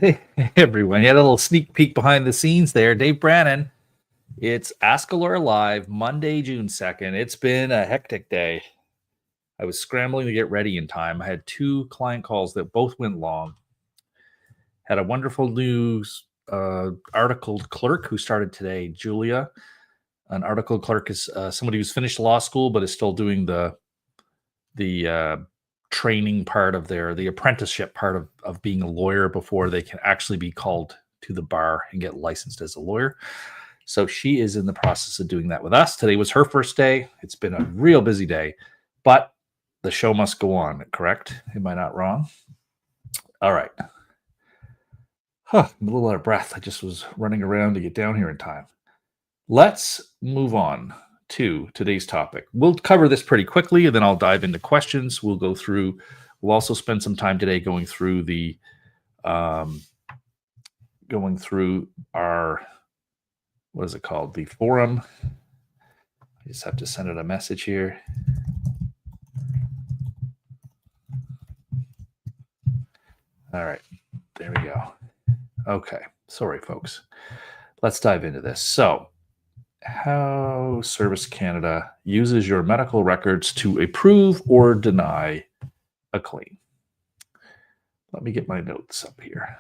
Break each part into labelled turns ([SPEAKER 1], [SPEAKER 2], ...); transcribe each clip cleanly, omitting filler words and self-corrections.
[SPEAKER 1] Hey, everyone. You had a little sneak peek behind the scenes there. Dave Brannon. It's Ask a Lawyer Live, Monday, June 2nd. It's been a hectic day. I was scrambling to get ready in time. I had 2 client calls that both went long. Had a wonderful news article clerk who started today, Julia. An article clerk is somebody who's finished law school but is still doing the training part of the apprenticeship part of being a lawyer before they can actually be called to the bar and get licensed as a lawyer. So she is in the process of doing that with us. Today was her first day. It's been a real busy day, but the show must go on, correct? Am I not wrong? All right. I'm a little out of breath. I just was running around to get down here in time. Let's move on to today's topic. We'll cover this pretty quickly, and then I'll dive into questions. We'll also spend some time today going through our, what is it called? The forum. I just have to send it a message here. All right, there we go. Okay, sorry, folks. Let's dive into this. So, how Service Canada uses your medical records to approve or deny a claim. Let me get my notes up here.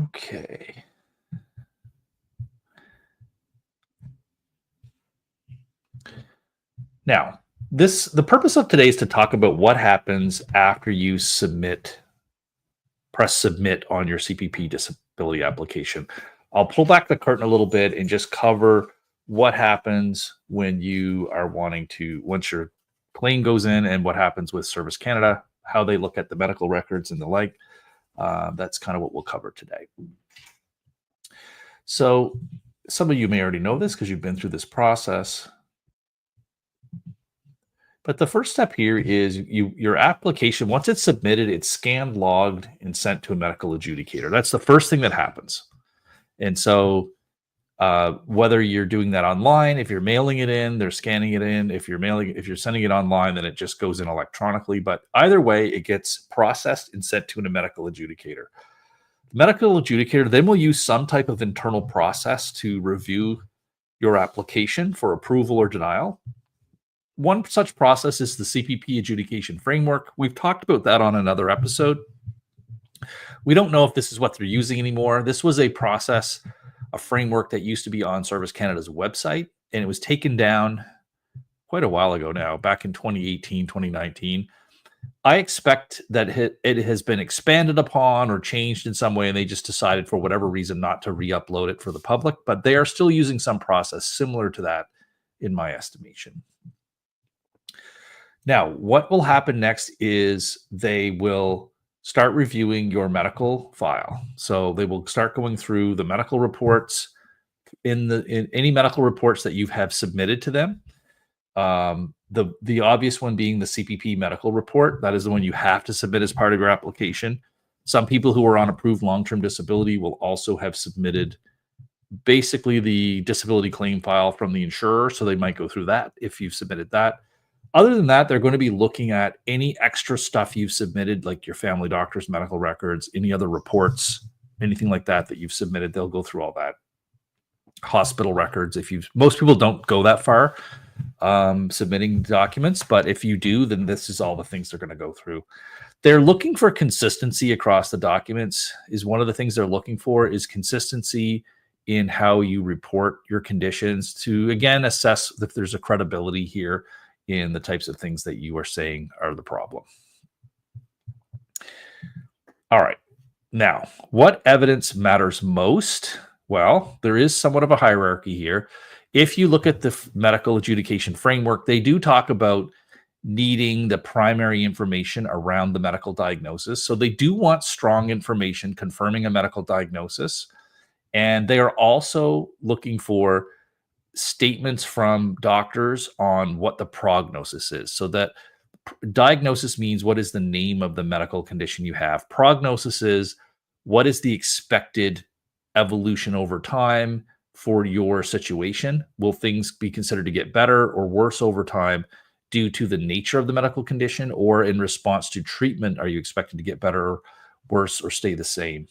[SPEAKER 1] Okay. Now, the purpose of today is to talk about what happens after you press submit on your CPP disability application. I'll pull back the curtain a little bit and just cover what happens when you are once your claim goes in, and what happens with Service Canada, how they look at the medical records and the like. That's kind of what we'll cover today. So some of you may already know this because you've been through this process. But the first step here is your application, once it's submitted, it's scanned, logged, and sent to a medical adjudicator. That's the first thing that happens. And so whether you're doing that online, if you're mailing it in, they're scanning it in. If you're sending it online, then it just goes in electronically. But either way, it gets processed and sent to a medical adjudicator. The medical adjudicator then will use some type of internal process to review your application for approval or denial. One such process is the CPP adjudication framework. We've talked about that on another episode. We don't know if this is what they're using anymore. This was a process, a framework that used to be on Service Canada's website, and it was taken down quite a while ago now, back in 2018, 2019. I expect that it has been expanded upon or changed in some way, and they just decided for whatever reason not to re-upload it for the public, but they are still using some process similar to that in my estimation. Now, what will happen next is they will start reviewing your medical file. So they will start going through the medical reports in any medical reports that you have submitted to them. The obvious one being the CPP medical report. That is the one you have to submit as part of your application. Some people who are on approved long-term disability will also have submitted basically the disability claim file from the insurer. So they might go through that if you've submitted that. Other than that, they're going to be looking at any extra stuff you've submitted, like your family doctor's medical records, any other reports, anything like that you've submitted. They'll go through all that. Hospital records. Most people don't go that far submitting documents, but if you do, then this is all the things they're going to go through. They're looking for consistency across the documents. Is one of the things they're looking for is consistency in how you report your conditions to, again, assess if there's a credibility here in the types of things that you are saying are the problem. All right. Now, what evidence matters most? Well, there is somewhat of a hierarchy here. If you look at the medical adjudication framework, they do talk about needing the primary information around the medical diagnosis. So they do want strong information confirming a medical diagnosis. And they are also looking for statements from doctors on what the prognosis is. So that diagnosis means what is the name of the medical condition you have. Prognosis is what is the expected evolution over time for your situation. Will things be considered to get better or worse over time due to the nature of the medical condition, or in response to treatment, are you expected to get better, worse, or stay the same?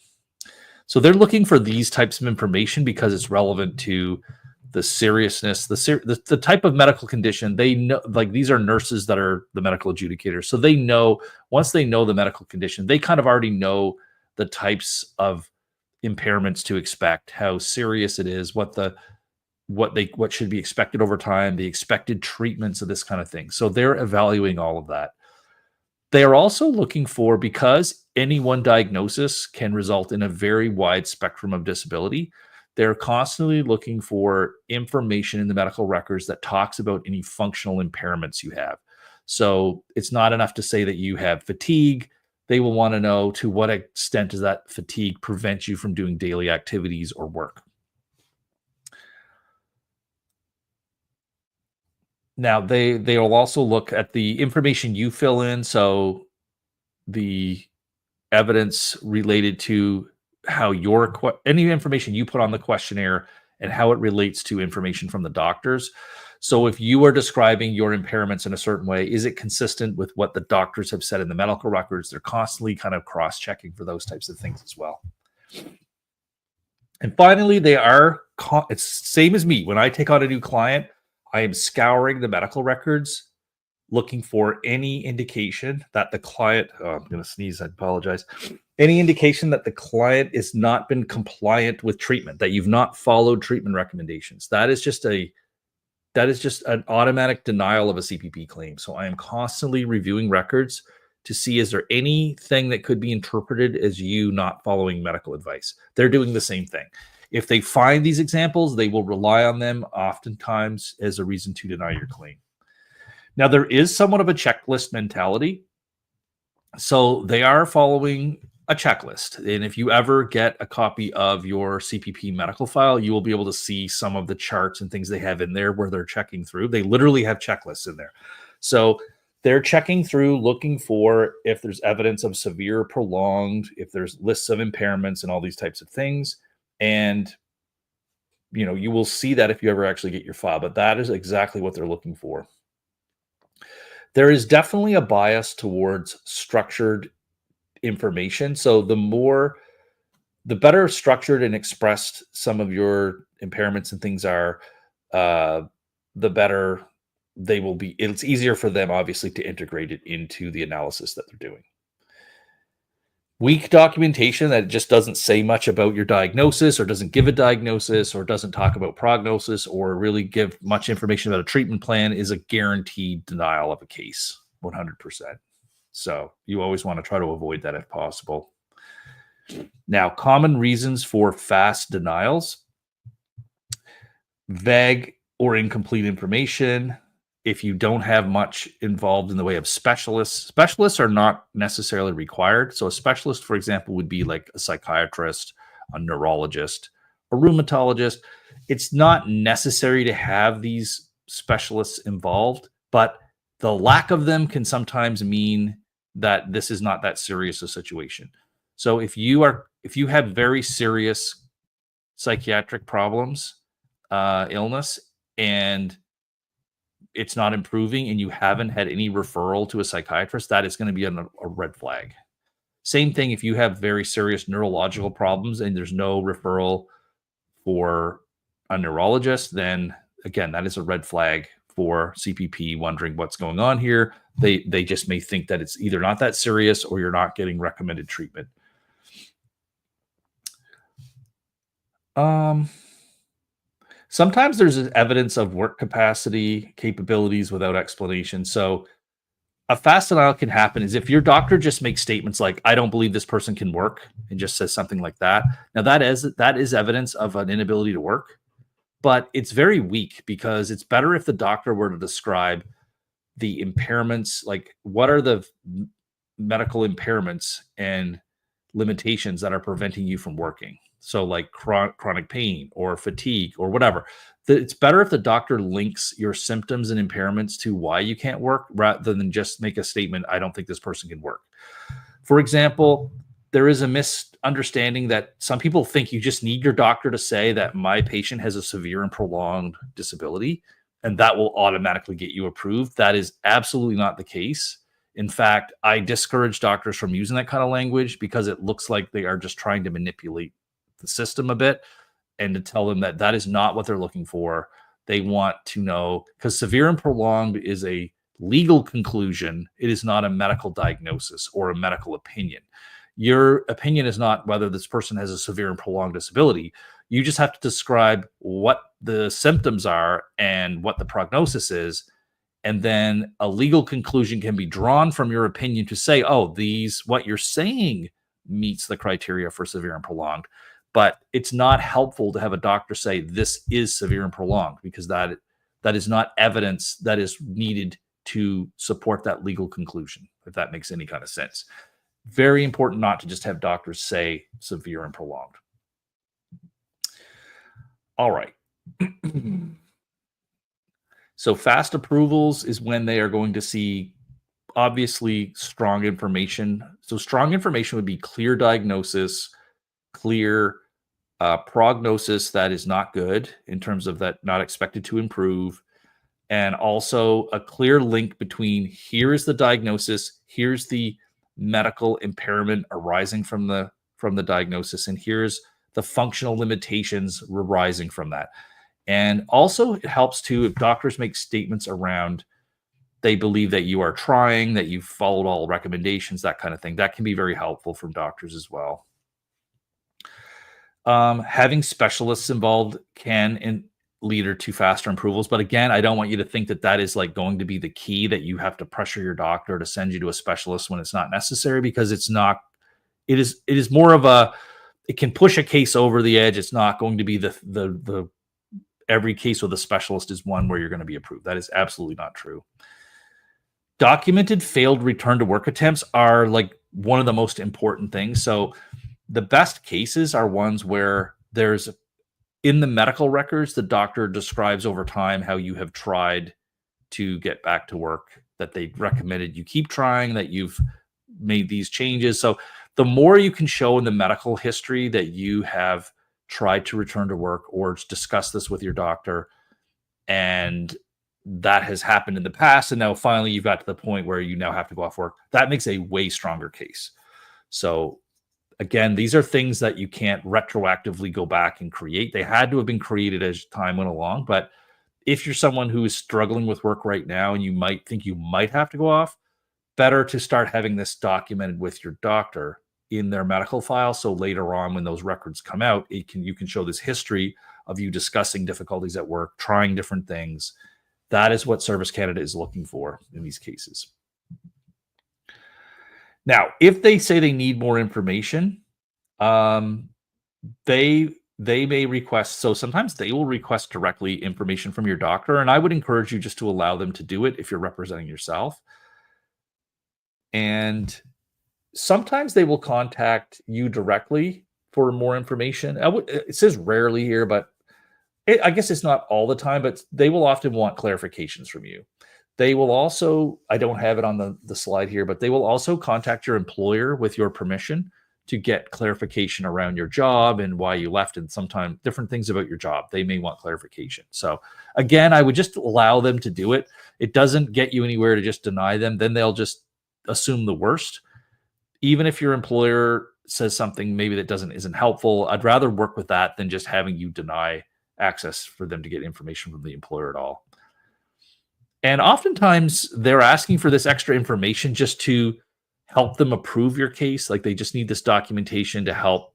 [SPEAKER 1] So they're looking for these types of information because it's relevant to the seriousness, the type of medical condition. They know, like, these are nurses that are the medical adjudicators, so they know, once they know the medical condition, they kind of already know the types of impairments to expect, how serious it is, what should be expected over time, the expected treatments of this kind of thing. So they're evaluating all of that. They are also looking for, because any one diagnosis can result in a very wide spectrum of disability, they're constantly looking for information in the medical records that talks about any functional impairments you have. So it's not enough to say that you have fatigue. They will want to know, to what extent does that fatigue prevent you from doing daily activities or work. Now, they will also look at the information you fill in, so the evidence related to how any information you put on the questionnaire and how it relates to information from the doctors. So if you are describing your impairments in a certain way, is it consistent with what the doctors have said in the medical records? They're constantly kind of cross-checking for those types of things as well. And finally, it's same as me. When I take on a new client, I am scouring the medical records, looking for any indication that the client, I'm going to sneeze, I apologize. Any indication that the client has not been compliant with treatment, that you've not followed treatment recommendations. That is just an automatic denial of a CPP claim. So I am constantly reviewing records to see, is there anything that could be interpreted as you not following medical advice? They're doing the same thing. If they find these examples, they will rely on them oftentimes as a reason to deny your claim. Now, there is somewhat of a checklist mentality. So they are following a checklist. And if you ever get a copy of your CPP medical file, you will be able to see some of the charts and things they have in there where they're checking through. They literally have checklists in there. So they're checking through, looking for if there's evidence of severe, prolonged, if there's lists of impairments and all these types of things. And, you will see that if you ever actually get your file, but that is exactly what they're looking for. There is definitely a bias towards structured information. So the better structured and expressed some of your impairments and things are, the better they will be. It's easier for them, obviously, to integrate it into the analysis that they're doing. Weak documentation that just doesn't say much about your diagnosis, or doesn't give a diagnosis, or doesn't talk about prognosis, or really give much information about a treatment plan, is a guaranteed denial of a case, 100%. So you always want to try to avoid that if possible. Now, common reasons for fast denials: vague or incomplete information. If you don't have much involved in the way of specialists are not necessarily required. So a specialist, for example, would be like a psychiatrist, a neurologist, a rheumatologist. It's not necessary to have these specialists involved, but the lack of them can sometimes mean that this is not that serious a situation. So if you have very serious psychiatric problems, illness, and it's not improving, and you haven't had any referral to a psychiatrist, that is going to be a red flag. Same thing if you have very serious neurological problems and there's no referral for a neurologist, then again, that is a red flag for CPP, wondering what's going on here. They just may think that it's either not that serious or you're not getting recommended treatment. Sometimes there's evidence of work capacity, capabilities without explanation. So a fast denial can happen is if your doctor just makes statements like, I don't believe this person can work, and just says something like that. Now that is evidence of an inability to work, but it's very weak, because it's better if the doctor were to describe the impairments, like what are the medical impairments and limitations that are preventing you from working. So like chronic pain or fatigue or whatever. It's better if the doctor links your symptoms and impairments to why you can't work, rather than just make a statement, I don't think this person can work. For example, there is a misunderstanding that some people think you just need your doctor to say that my patient has a severe and prolonged disability, and that will automatically get you approved. That is absolutely not the case. In fact, I discourage doctors from using that kind of language, because it looks like they are just trying to manipulate the system a bit, and to tell them that that is not what they're looking for. They want to know, because severe and prolonged is a legal conclusion. It is not a medical diagnosis or a medical opinion. Your opinion is not whether this person has a severe and prolonged disability. You just have to describe what the symptoms are and what the prognosis is. And then a legal conclusion can be drawn from your opinion to say, oh, what you're saying meets the criteria for severe and prolonged. But it's not helpful to have a doctor say this is severe and prolonged, because that is not evidence that is needed to support that legal conclusion, if that makes any kind of sense. Very important not to just have doctors say severe and prolonged. All right. So fast approvals is when they are going to see, obviously, strong information. So strong information would be clear diagnosis, clear prognosis that is not good, in terms of that not expected to improve, and also a clear link between here is the diagnosis, here's the medical impairment arising from the diagnosis, and here's the functional limitations arising from that. And also it helps too if doctors make statements around they believe that you are trying, that you've followed all recommendations, that kind of thing. That can be very helpful from doctors as well. Having specialists involved can lead to faster approvals. But again, I don't want you to think that that is like going to be the key, that you have to pressure your doctor to send you to a specialist when it's not necessary, because it's not. It is more of a. It can push a case over the edge. It's not going to be the every case with a specialist is one where you're going to be approved. That is absolutely not true. Documented failed return to work attempts are like one of the most important things. So the best cases are ones where there's, in the medical records, the doctor describes over time how you have tried to get back to work, that they recommended you keep trying, that you've made these changes. So the more you can show in the medical history that you have tried to return to work or discuss this with your doctor, and that has happened in the past, and now finally you've got to the point where you now have to go off work, that makes a way stronger case. So again, these are things that you can't retroactively go back and create. They had to have been created as time went along. But if you're someone who is struggling with work right now and you might think you might have to go off, better to start having this documented with your doctor in their medical file. So later on, when those records come out, you can show this history of you discussing difficulties at work, trying different things. That is what Service Canada is looking for in these cases. Now, if they say they need more information, they may request. So sometimes they will request directly information from your doctor, and I would encourage you just to allow them to do it if you're representing yourself. And sometimes they will contact you directly for more information. It says rarely here, but I guess it's not all the time, but they will often want clarifications from you. They will also, I don't have it on the slide here, but they will also contact your employer with your permission to get clarification around your job and why you left, and sometimes different things about your job. They may want clarification. So again, I would just allow them to do it. It doesn't get you anywhere to just deny them. Then they'll just assume the worst. Even if your employer says something maybe that isn't helpful, I'd rather work with that than just having you deny access for them to get information from the employer at all. And oftentimes they're asking for this extra information just to help them approve your case. Like they just need this documentation to help.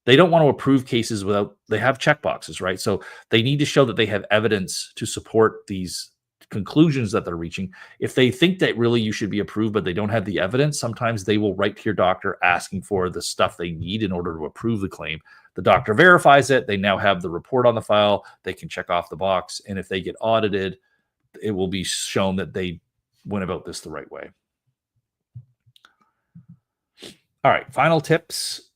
[SPEAKER 1] They don't want to approve cases without, they have checkboxes, right? So they need to show that they have evidence to support these conclusions that they're reaching. If they think that really you should be approved, but they don't have the evidence, sometimes they will write to your doctor asking for the stuff they need in order to approve the claim. The doctor verifies it. They now have the report on the file. They can check off the box. And if they get audited, it will be shown that they went about this the right way. All right, final tips.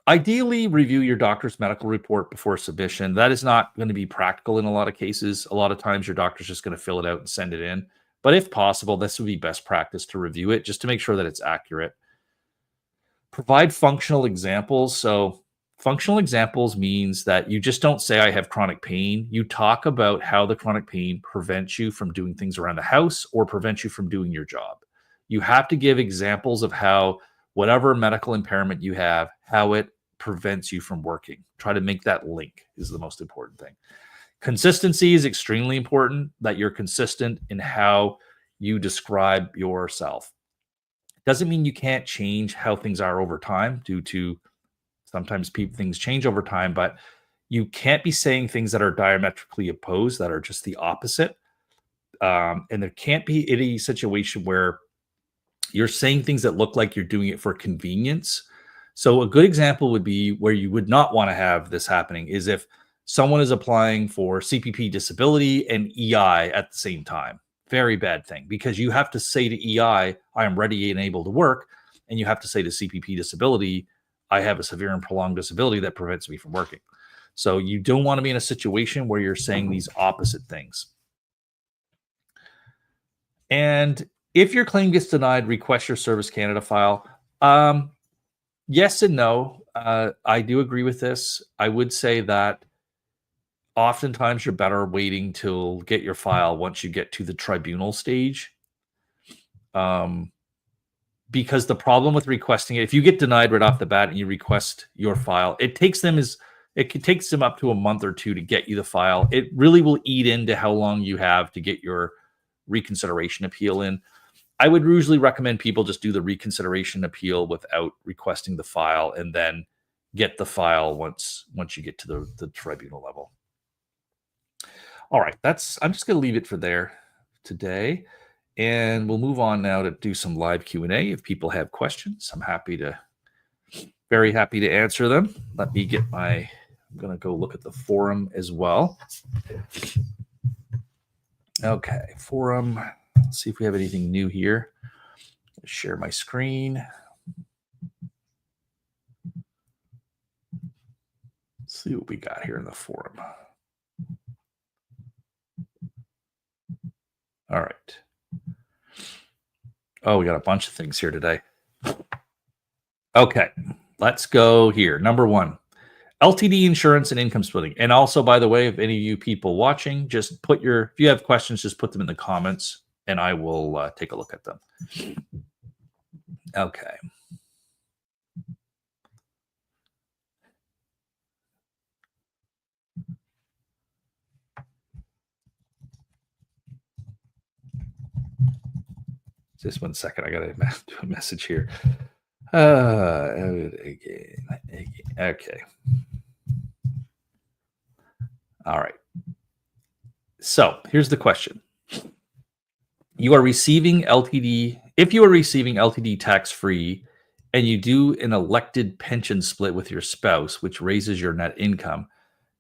[SPEAKER 1] Ideally, review your doctor's medical report before submission. That is not going to be practical in a lot of cases. A lot of times your doctor's just going to fill it out and send it in. But if possible, this would be best practice to review it just to make sure that it's accurate. Provide functional examples. So functional examples means that you just don't say, I have chronic pain. You talk about how the chronic pain prevents you from doing things around the house or prevents you from doing your job. You have to give examples of how whatever medical impairment you have, how it prevents you from working. Try to make that link is the most important thing. Consistency is extremely important, that you're consistent in how you describe yourself. Doesn't mean you can't change how things are over time due to sometimes things change over time, but you can't be saying things that are diametrically opposed, that are just the opposite. And there can't be any situation where you're saying things that look like you're doing it for convenience. So a good example would be where you would not want to have this happening is if someone is applying for CPP disability and EI at the same time. Very bad thing, because you have to say to EI, I am ready and able to work. And you have to say to CPP disability, I have a severe and prolonged disability that prevents me from working. So you don't want to be in a situation where you're saying these opposite things. And if your claim gets denied, request your Service Canada file. Yes and no. I do agree with this. I would say that oftentimes you're better waiting to get your file once you get to the tribunal stage. Because the problem with requesting it, if you get denied right off the bat and you request your file, it takes them up to a month or two to get you the file. It really will eat into how long you have to get your reconsideration appeal in. I would usually recommend people just do the reconsideration appeal without requesting the file, and then get the file once you get to the tribunal level. All right, I'm just going to leave it for there today, and we'll move on now to do some live Q&A. If people have questions, I'm very happy to answer them. Let me I'm going to go look at the forum as well. Okay, forum. Let's see if we have anything new here. Share my screen. Let's see what we got here in the forum. All right. Oh, we got a bunch of things here today. Okay, let's go here. Number one, LTD insurance and income splitting. And also, by the way, if any of you people watching, just if you have questions, just put them in the comments and I will take a look at them. Okay. Just 1 second. I got to do a message here. Again. Okay. All right. So here's the question. You are receiving LTD. If you are receiving LTD tax-free and you do an elected pension split with your spouse, which raises your net income,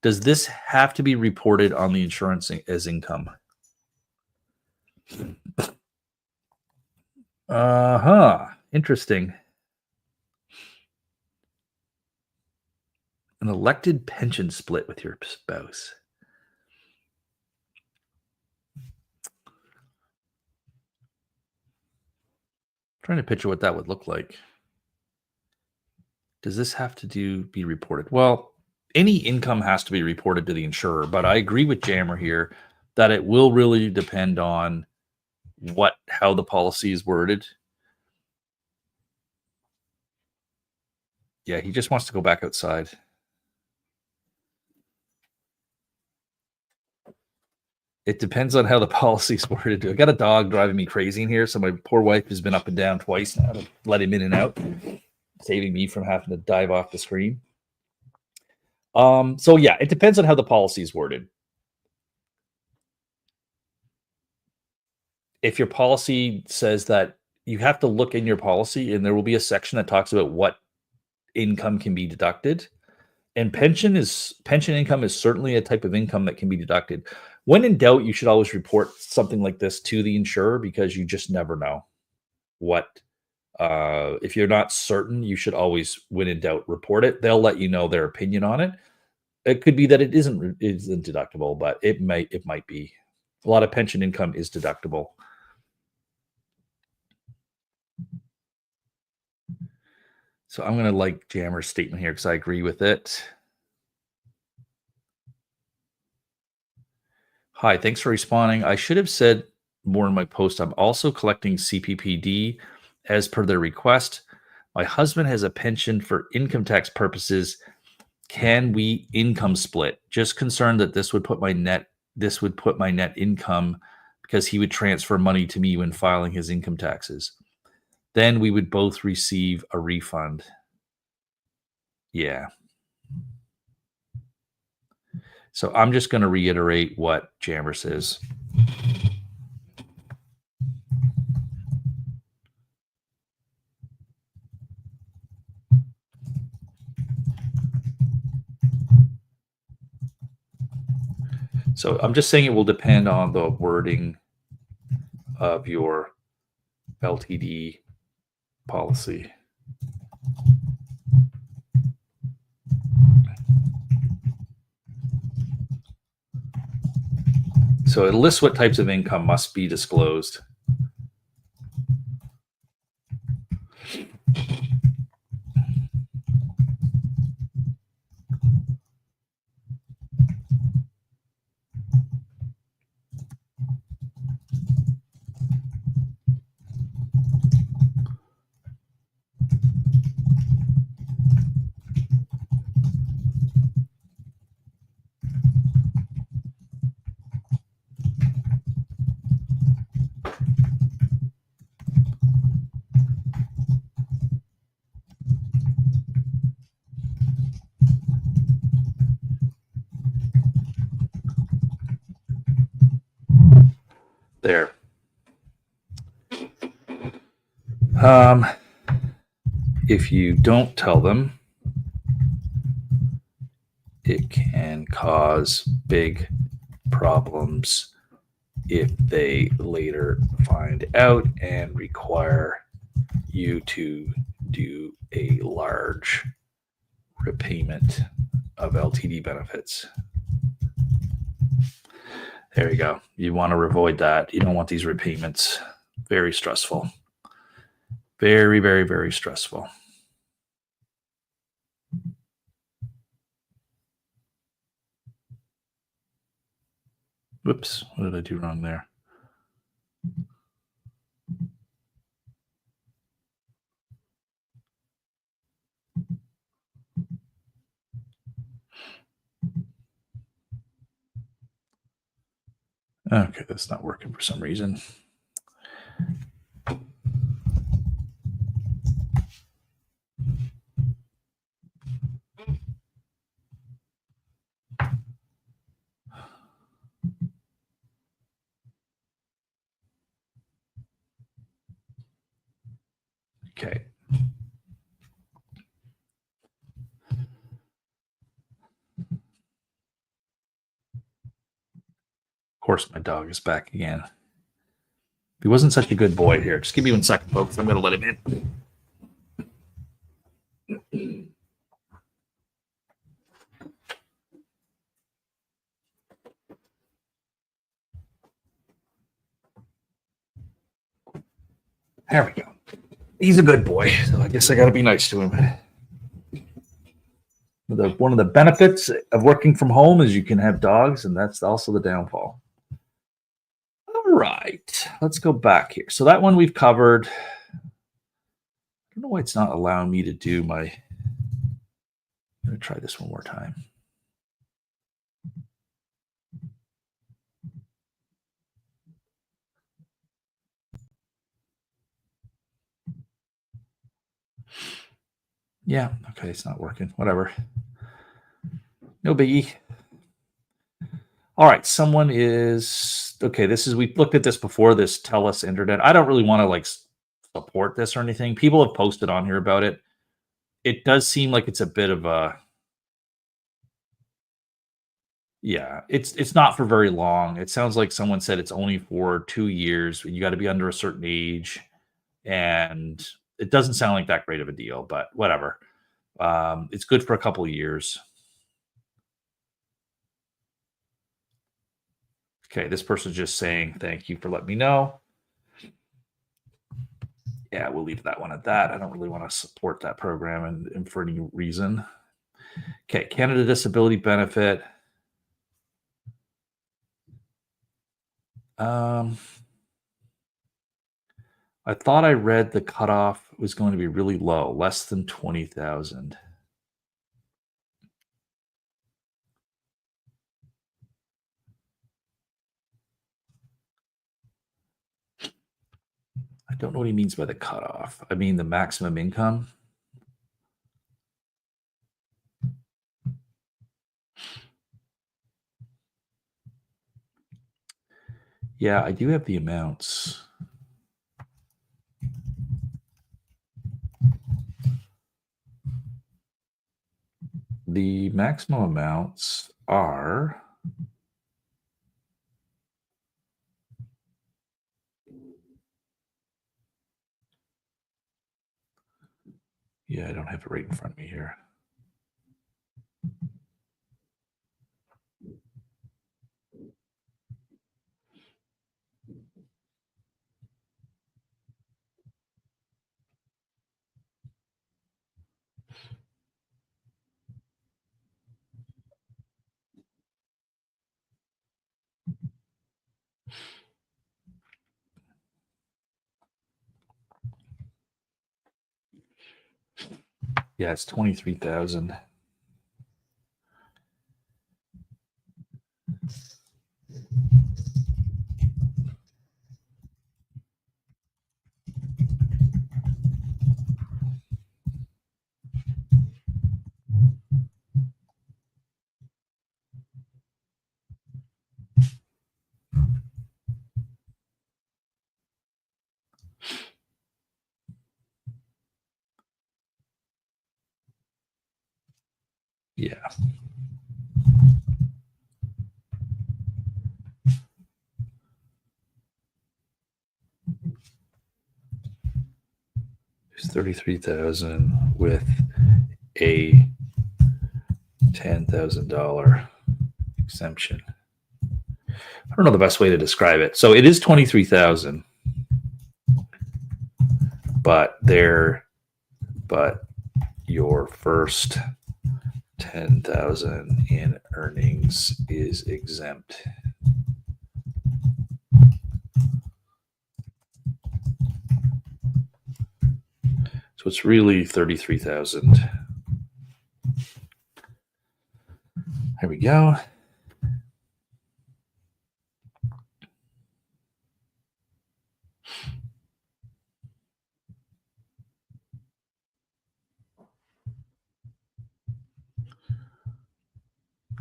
[SPEAKER 1] does this have to be reported on the insurance as income? Interesting. An elected pension split with your spouse. Trying to picture what that would look like. Does this have to be reported? Well, any income has to be reported to the insurer, but I agree with Jammer here that it will really depend on how the policy is worded. Yeah, he just wants to go back outside. It depends on how the policy is worded. I got a dog driving me crazy in here, so my poor wife has been up and down twice now to let him in and out, saving me from having to dive off the screen. So yeah, it depends on how the policy is worded. if your policy says that, you have to look in your policy, and there will be a section that talks about what income can be deducted. And pension income is certainly a type of income that can be deducted. When in doubt, you should always report something like this to the insurer, because you just never know what. If you're not certain, you should always, when in doubt, report it. They'll let you know their opinion on it. It could be that it isn't deductible, but it might be. A lot of pension income is deductible. So I'm going to like Jammer's statement here because I agree with it. Hi, thanks for responding. I should have said more in my post. I'm also collecting CPPD as per their request. My husband has a pension for income tax purposes. Can we income split? Just concerned that this would put my net income, because he would transfer money to me when filing his income taxes. Then we would both receive a refund. Yeah. So I'm just going to reiterate what Jammer says. So I'm just saying it will depend on the wording of your LTD policy. So it lists what types of income must be disclosed. There. If you don't tell them, it can cause big problems if they later find out and require you to do a large repayment of LTD benefits. There you go. You want to avoid that. You don't want these repayments. Very stressful. Very, very, very stressful. Whoops. What did I do wrong there? Okay, that's not working for some reason. Okay. Of course, my dog is back again. He wasn't such a good boy here. Just give me 1 second, folks. I'm going to let him in. There we go. He's a good boy, so I guess I got to be nice to him. One of the benefits of working from home is you can have dogs, and that's also the downfall. All right, let's go back here. So that one we've covered. I don't know why it's not allowing me to do my. I'm going to try this one more time. Yeah, okay, it's not working. Whatever. No biggie. All right, someone is okay. This is we looked at this before. This TELUS internet. I don't really want to like support this or anything. People have posted on here about it. It does seem like it's a bit of a yeah. It's not for very long. It sounds like someone said it's only for 2 years. You got to be under a certain age, and it doesn't sound like that great of a deal. But whatever. It's good for a couple of years. Okay, this person's just saying thank you for letting me know. Yeah, we'll leave that one at that. I don't really want to support that program and for any reason. Okay, Canada Disability Benefit. Um, I thought I read the cutoff was going to be really low, less than 20,000. I don't know what he means by the cutoff. I mean the maximum income. Yeah, I do have the amounts. The maximum amounts are yeah, I don't have it right in front of me here. Yeah, it's 23,000. Yeah. There's 33,000 with a $10,000 exemption. I don't know the best way to describe it. So it is 23,000, but but your first 10,000 in earnings is exempt. So it's really 33,000. There we go.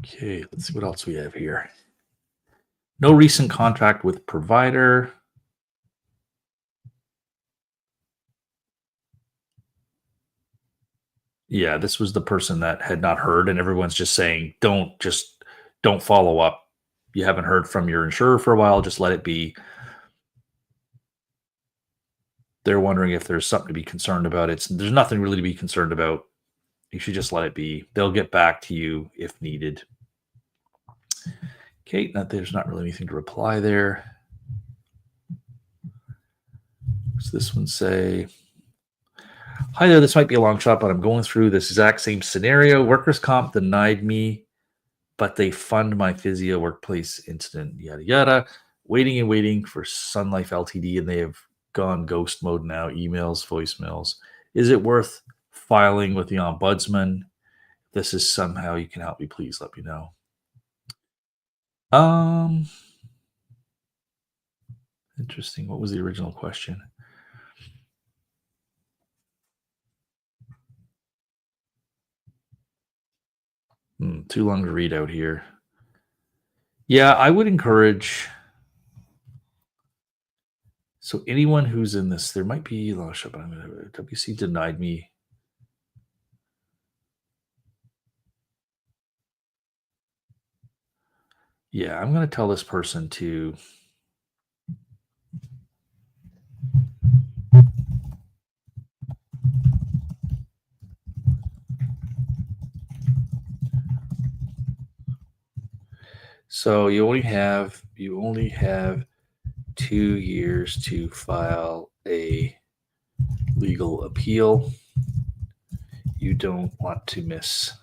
[SPEAKER 1] Okay, let's see what else we have here. No recent contract with provider. Yeah, this was the person that had not heard, and everyone's just saying, don't follow up. You haven't heard from your insurer for a while, just let it be. They're wondering if there's something to be concerned about. There's nothing really to be concerned about. You should just let it be. They'll get back to you if needed. Okay, there's not really anything to reply there. What's this one say? Hi there, this might be a long shot, but I'm going through this exact same scenario. Workers' comp denied me, but they fund my physio workplace incident, yada yada. Waiting and waiting for Sun Life Ltd, and they have gone ghost mode now. Emails, voicemails. Is it worth filing with the ombudsman? If this is somehow you can help me, please let me know. Interesting. What was the original question? Too long to read out here. Yeah, I would encourage. So anyone who's in this, there might be but I'm gonna WC denied me. Yeah, I'm gonna tell this person to. So you only have 2 years to file a legal appeal. You don't want to miss.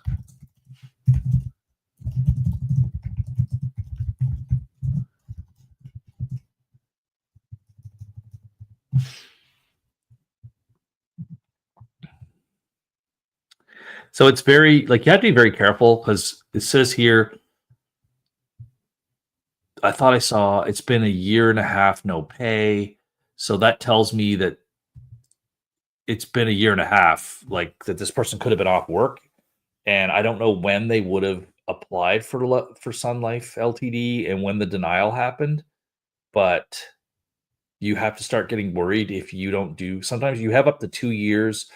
[SPEAKER 1] So it's very, like, you have to be very careful because it says here, I thought I saw it's been a year and a half no pay. So that tells me that it's been a year and a half, like that this person could have been off work. And I don't know when they would have applied for Sun Life Ltd and when the denial happened, but you have to start getting worried if you don't do. Sometimes you have up to 2 years,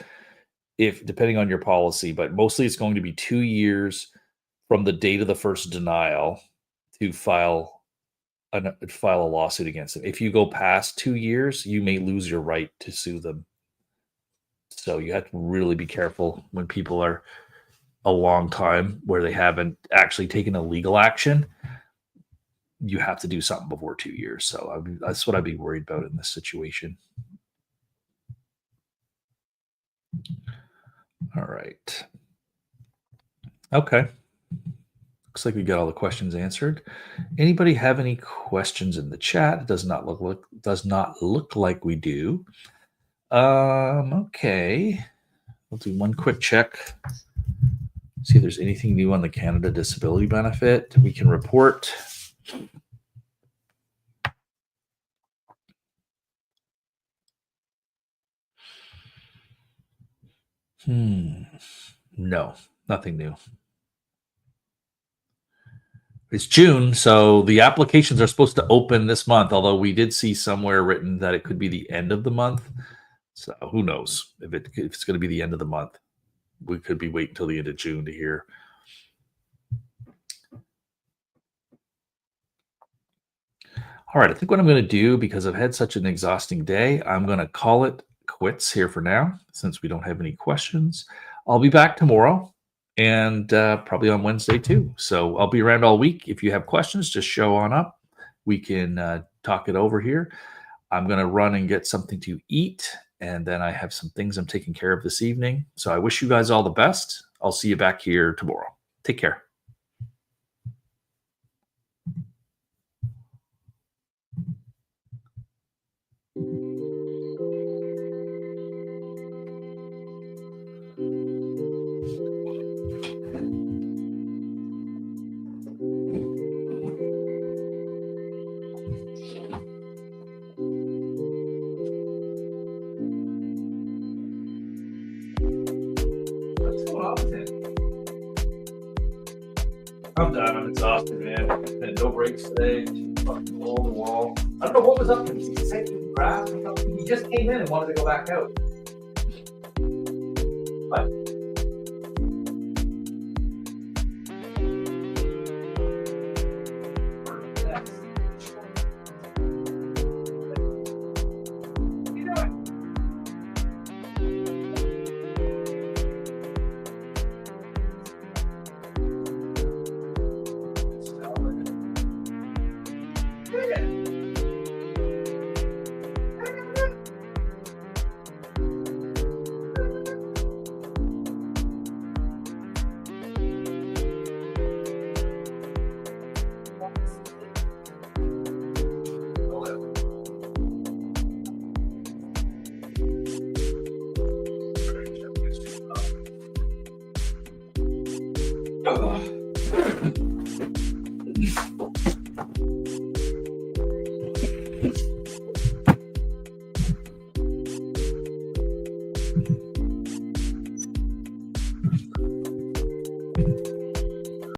[SPEAKER 1] if depending on your policy, but mostly it's going to be 2 years from the date of the first denial to file a lawsuit against them. If you go past 2 years, you may lose your right to sue them. So you have to really be careful when people are a long time where they haven't actually taken a legal action. You have to do something before 2 years. So that's what I'd be worried about in this situation. All right. Okay. Looks like we got all the questions answered. Anybody have any questions in the chat? It does not look like we do. Okay. We'll do one quick check. See if there's anything new on the Canada Disability Benefit we can report. No, nothing new. It's June, so the applications are supposed to open this month, although we did see somewhere written that it could be the end of the month. So who knows if it's going to be the end of the month. We could be waiting until the end of June to hear. All right, I think what I'm going to do, because I've had such an exhausting day, I'm going to call it quits here for now, since we don't have any questions. I'll be back tomorrow and probably on Wednesday too. So I'll be around all week. If you have questions, just show on up. We can talk it over here. I'm going to run and get something to eat, and then I have some things I'm taking care of this evening. So I wish you guys all the best. I'll see you back here tomorrow. Take care. I'm done. I'm exhausted, man. Been no breaks today. Fucking wall to wall. I don't know what was up with him. He said he grabbed or something. He just came in and wanted to go back out. But Ugh.